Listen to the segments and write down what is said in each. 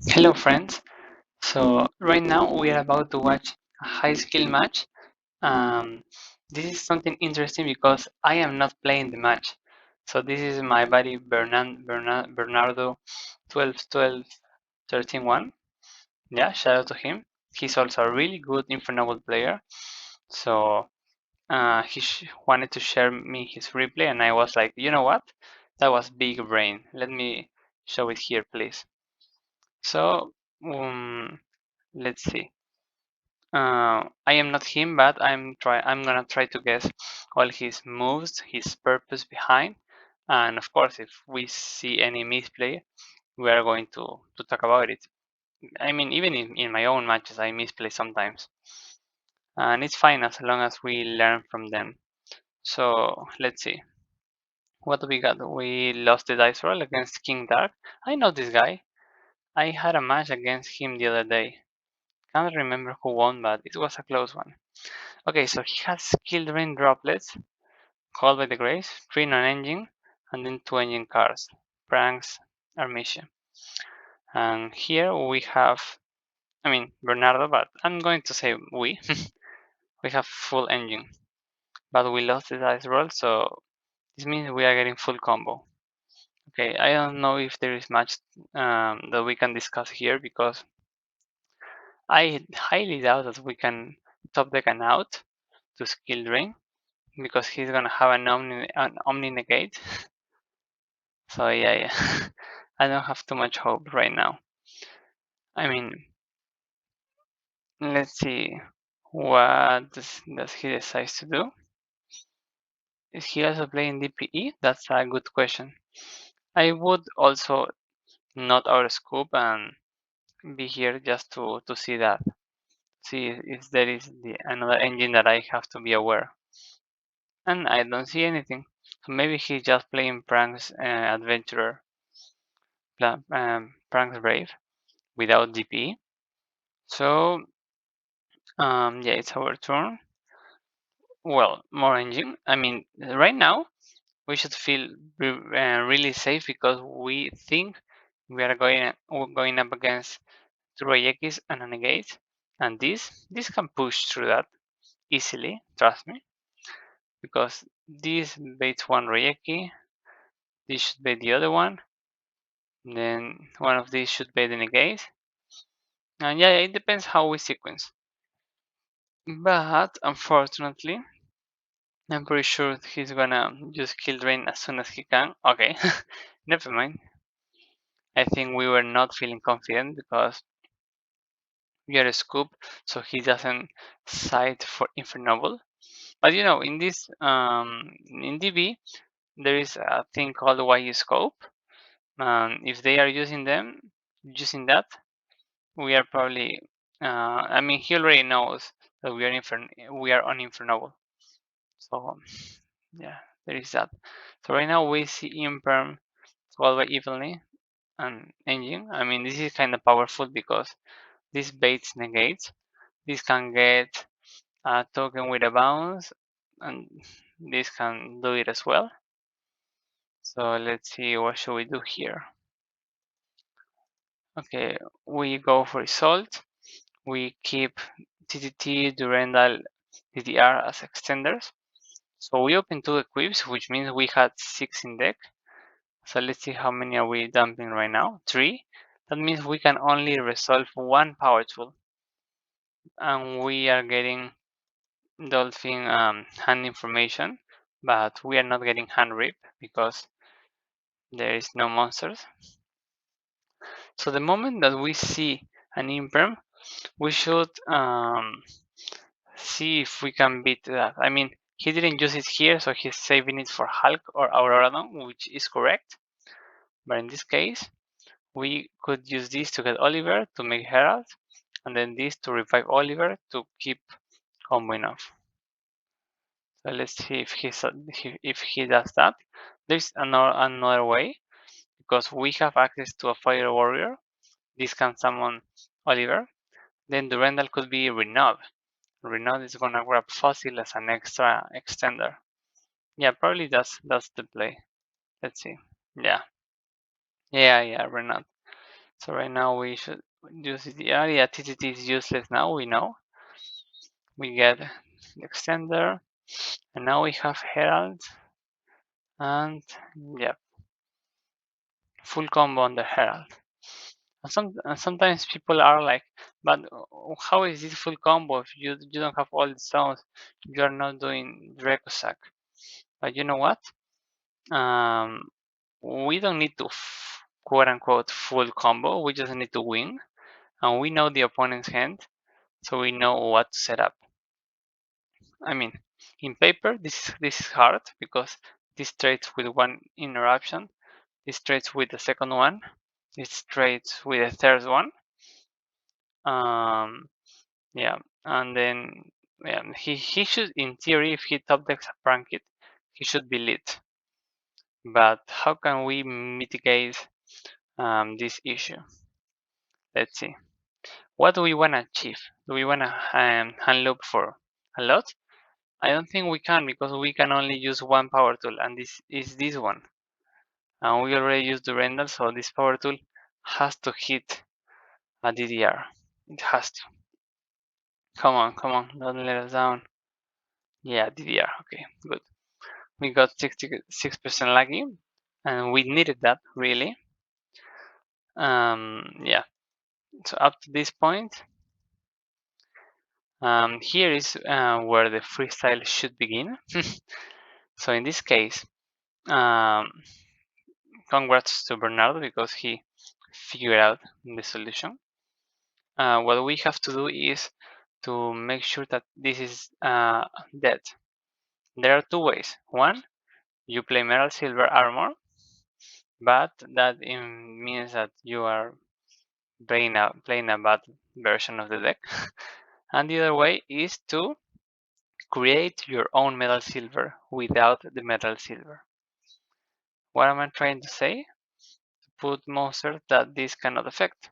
Hello friends, so right now we are about to watch a high skill match. This is something interesting because I am not playing the match. So this is my buddy Bernardo 12 12 13 1. Yeah, shout out to him. He's also a really good Infernoble player. So he wanted to share me his replay and I was like, you know what? That was big brain. Let me show it here please. So let's see. I am not him, but I'm gonna try to guess all his moves, his purpose behind, and of course, if we see any misplay, we are going to talk about it. I mean, even in my own matches, I misplay sometimes, and it's fine as long as we learn from them. So let's see. What do we got? We lost the dice roll against King Dark. I know this guy. I had a match against him the other day. Can't remember who won, but it was a close one. Okay, so he has skill drain droplets, called by the Grace, 3 non-engine, and then 2 engine cars, Pranks, Armission. And here we have, I mean, Bernardo, but I'm going to say we. We have full engine, but we lost the dice roll, so this means we are getting full combo. Okay, I don't know if there is much that we can discuss here because I highly doubt that we can top deck an out to skill drain because he's gonna have an Omni negate. So yeah, I don't have too much hope right now. I mean, let's see what does he decides to do. Is he also playing DPE? That's a good question. I would also not outscope and be here just to see that. See if there is another engine that I have to be aware. And I don't see anything. So maybe he's just playing Pranks Adventurer, Pranks Brave without DPE. So yeah, it's our turn. Well, more engine. I mean, right now we should feel really safe because we think we are going up against two Rayekis and a negate, and this can push through that easily. Trust me, because this baits one Rayeki, this should bait the other one, then one of these should bait the negate, and yeah, it depends how we sequence. But unfortunately, I'm pretty sure he's gonna just kill Drain as soon as he can. Okay, never mind. I think we were not feeling confident because we are a scoop, so he doesn't side for Infernoble. But you know, in this in DB, there is a thing called YU scope. If they are using that, we are probably. I mean, he already knows that we are on Infernoble. So yeah, there is that. So right now we see Imperm 12 by evenly and engine. I mean, this is kind of powerful because this baits negates. This can get a token with a bounce, and this can do it as well. So let's see what should we do here. Okay, we go for result. We keep TTT, Durandal, DDR as extenders. So we open 2 equips, which means we had 6 in deck. So let's see how many are we dumping right now. 3. That means we can only resolve 1 power tool. And we are getting Dolphin hand information, but we are not getting hand rip because there is no monsters. So the moment that we see an imperm, we should see if we can beat that. I mean, he didn't use it here, so he's saving it for Hulk or Auroradon, which is correct. But in this case, we could use this to get Oliver to make Herald, and then this to revive Oliver to keep comboing off. So let's see if he does that. There's another way because we have access to a Fire Warrior. This can summon Oliver. Then the Durandal could be Renaud. Renaud is gonna grab Fossil as an extra extender. Yeah, probably that's the play. Let's see. Yeah, Renaud. So right now we should use the yeah, TTT is useless now, we know. We get the extender, and now we have Herald, and yeah, full combo on the Herald. And sometimes people are like, but how is this full combo if you don't have all the stones? You are not doing Rekosak. But you know what? We don't need to quote unquote full combo. We just need to win, and we know the opponent's hand, so we know what to set up. I mean, in paper, this is hard because this trades with one interruption, this trades with the second one, this trades with the third one. Yeah, and then yeah, he should, in theory, if he top decks a Prankit, he should be lit. But how can we mitigate this issue? Let's see. What do we want to achieve? Do we want to hand loop for a lot? I don't think we can, because we can only use one power tool, and this is this one. And we already used the render, so this power tool has to hit a DDR. It has to. Come on, don't let us down. Yeah, DDR. Okay, good. We got 66% lucky, and we needed that really. Yeah. So up to this point, here is where the freestyle should begin. So in this case, congrats to Bernardo because he figured out the solution. What we have to do is to make sure that this is dead. There are two ways. One, you play METALSILVER armor, but that means that you are playing a bad version of the deck. And the other way is to create your own METALSILVER without the METALSILVER. What am I trying to say? To put monsters that this cannot affect.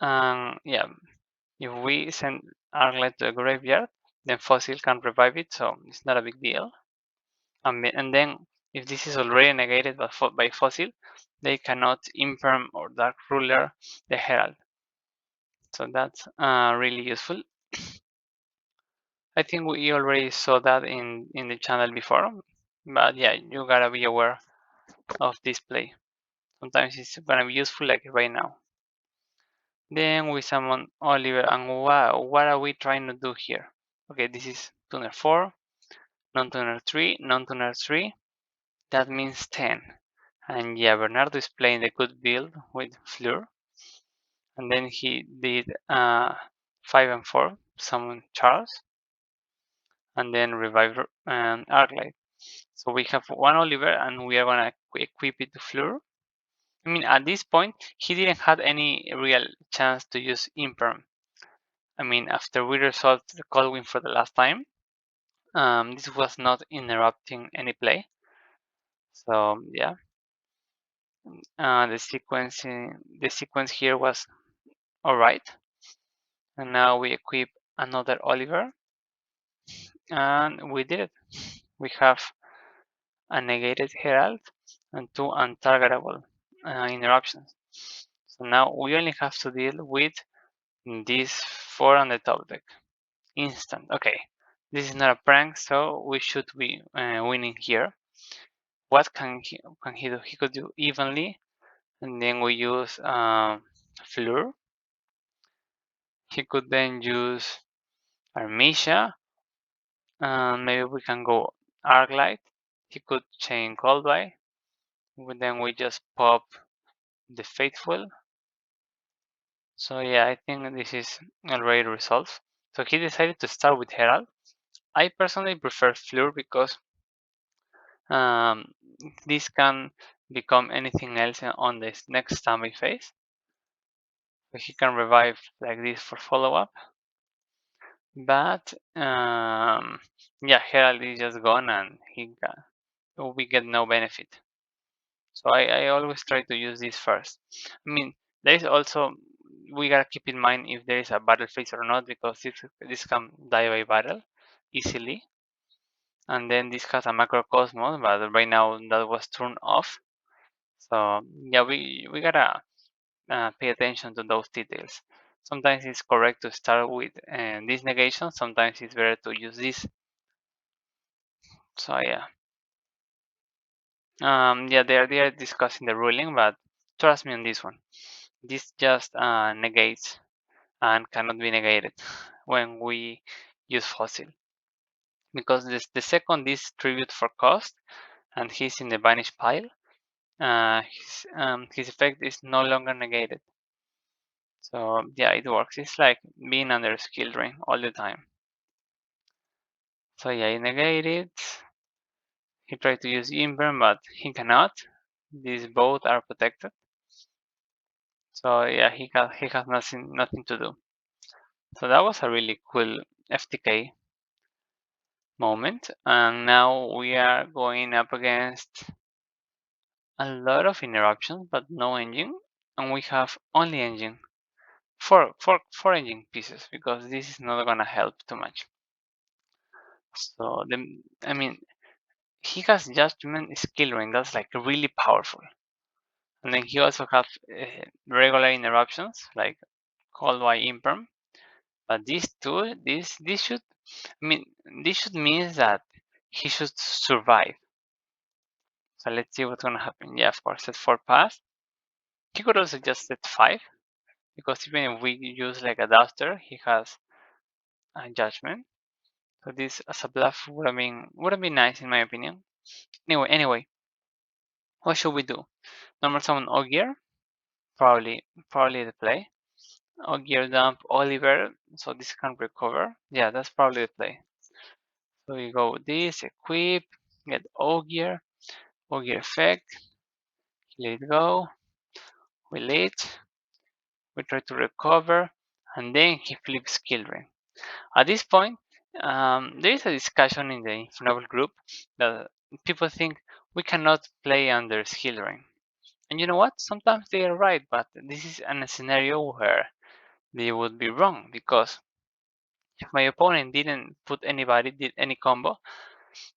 Yeah, if we send Arclight to the graveyard, then Fossil can revive it, so it's not a big deal. And then, if this is already negated by Fossil, they cannot Imperm or Dark Ruler the Herald. So that's really useful. I think we already saw that in the channel before, but yeah, you gotta be aware of this play. Sometimes it's gonna be useful, like right now. Then we summon Oliver, and wow, what are we trying to do here? Okay, this is tuner 4, non-tuner 3, non-tuner 3. That means 10. And yeah, Bernardo is playing the good build with Fleur. And then he did 5 and 4, summon Charles, and then revive Arclight. So we have one Oliver, and we are gonna equip it to Fleur. I mean, at this point, he didn't have any real chance to use Imperm. I mean, after we resolved the Coldwind for the last time, this was not interrupting any play. So yeah, the sequence here was all right. And now we equip another Oliver, and we did it. We have a negated Herald and 2 untargetable interruptions. So now we only have to deal with these 4 on the top deck. Instant. Okay, this is not a prank, so we should be winning here. What can he do? He could do evenly, and then we use Fleur. He could then use Armisha, and maybe we can go Arclight. He could chain Coldby. Then we just pop the Faithful. So yeah, I think this is already resolved. So he decided to start with Herald. I personally prefer Fleur because this can become anything else on this next standby phase. So he can revive like this for follow-up. But yeah, Herald is just gone, and we get no benefit. So I always try to use this first. I mean, there is also, we gotta keep in mind if there is a battle phase or not, because this can die by battle easily. And then this has a macrocosmos, but right now that was turned off. So yeah, we gotta pay attention to those details. Sometimes it's correct to start with this negation. Sometimes it's better to use this. So yeah, yeah, they are discussing the ruling, but trust me on this one. This just negates and cannot be negated when we use fossil, because the second is tribute for cost and he's in the banished pile, his effect is no longer negated. So yeah, it works. It's like being under skill drain all the time. So yeah, he negated. He tried to use Invern, but he cannot. These both are protected. So yeah, he has nothing to do. So that was a really cool FTK moment. And now we are going up against a lot of interruptions, but no engine. And we have only engine. Four engine pieces, because this is not gonna help too much. So I mean, he has judgment skill ring. That's like really powerful. And then he also has regular interruptions, like called by imperm. But these two, this should mean this should mean that he should survive. So let's see what's gonna happen. Yeah, of course, set 4 pass. He could also just set 5, because even if we use like a duster, he has a judgment. So this as a bluff would have been nice in my opinion. Anyway, what should we do? Normal summon Ogier, probably the play. Ogier dump Oliver, so this can recover. Yeah, that's probably the play. So we go with this, equip, get Ogier effect, let it go, we lit, we try to recover, and then he flips skill ring. At this point, there is a discussion in the Infernoble group that people think we cannot play under skill ring. And you know what? Sometimes they are right, but this is a scenario where they would be wrong, because if my opponent didn't put did any combo,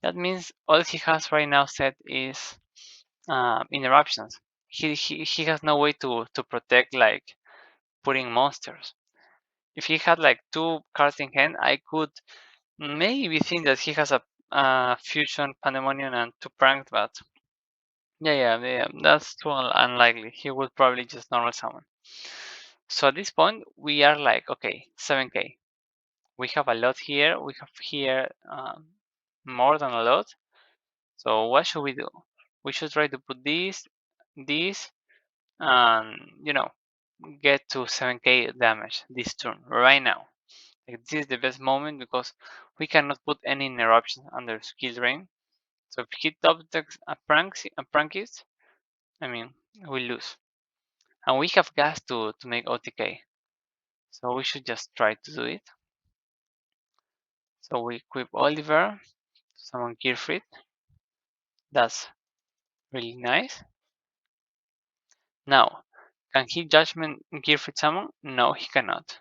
that means all he has right now set is interruptions. He has no way to protect, like putting monsters. If he had like 2 cards in hand, I could maybe think that he has a fusion pandemonium and 2 prank, but yeah, that's too unlikely. He would probably just normal summon. So at this point, we are like, okay, 7k. We have a lot here. We have here more than a lot. So what should we do? We should try to put this, and get to 7k damage this turn right now. Like, this is the best moment, because we cannot put any interruptions under skill drain. So if he top decks a prankist, I mean, we lose. And we have gas to make OTK. So we should just try to do it. So we equip Oliver, summon Gearfried. That's really nice. Now, can he judgment Gearfried summon? No, he cannot.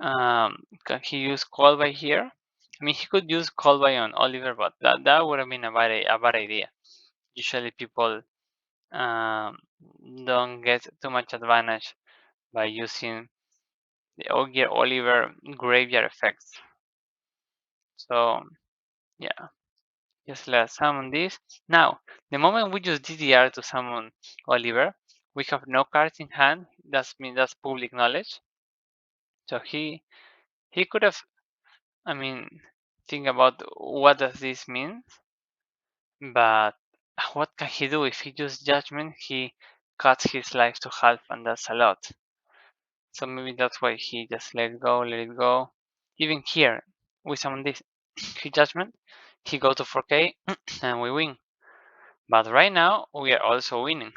Can he use call by here? I mean, he could use call by on Oliver, but that would have been a bad idea. Usually people um, don't get too much advantage by using the Ogier Oliver graveyard effects. So yeah, just let's summon this. Now, the moment we use DDR to summon Oliver, we have no cards in hand. That means that's public knowledge. So he could have, I mean, think about what does this mean, but what can he do? If he uses judgment, he cuts his life to half, and that's a lot. So maybe that's why he just let it go. Even here, we summon this. His judgment, he go to 4k, and we win. But right now, we are also winning.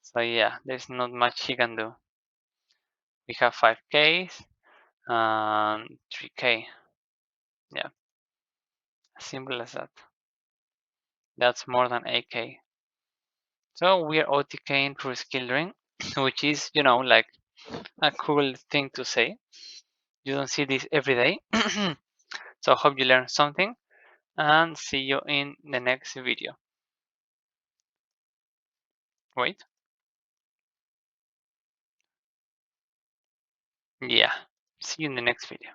So yeah, there's not much he can do. We have 5ks and 3k. Yeah, simple as that. That's more than 8k. So we are OTKing through skill ring, which is, like a cool thing to say. You don't see this every day. So I hope you learned something, and see you in the next video. Wait. Yeah. See you in the next video.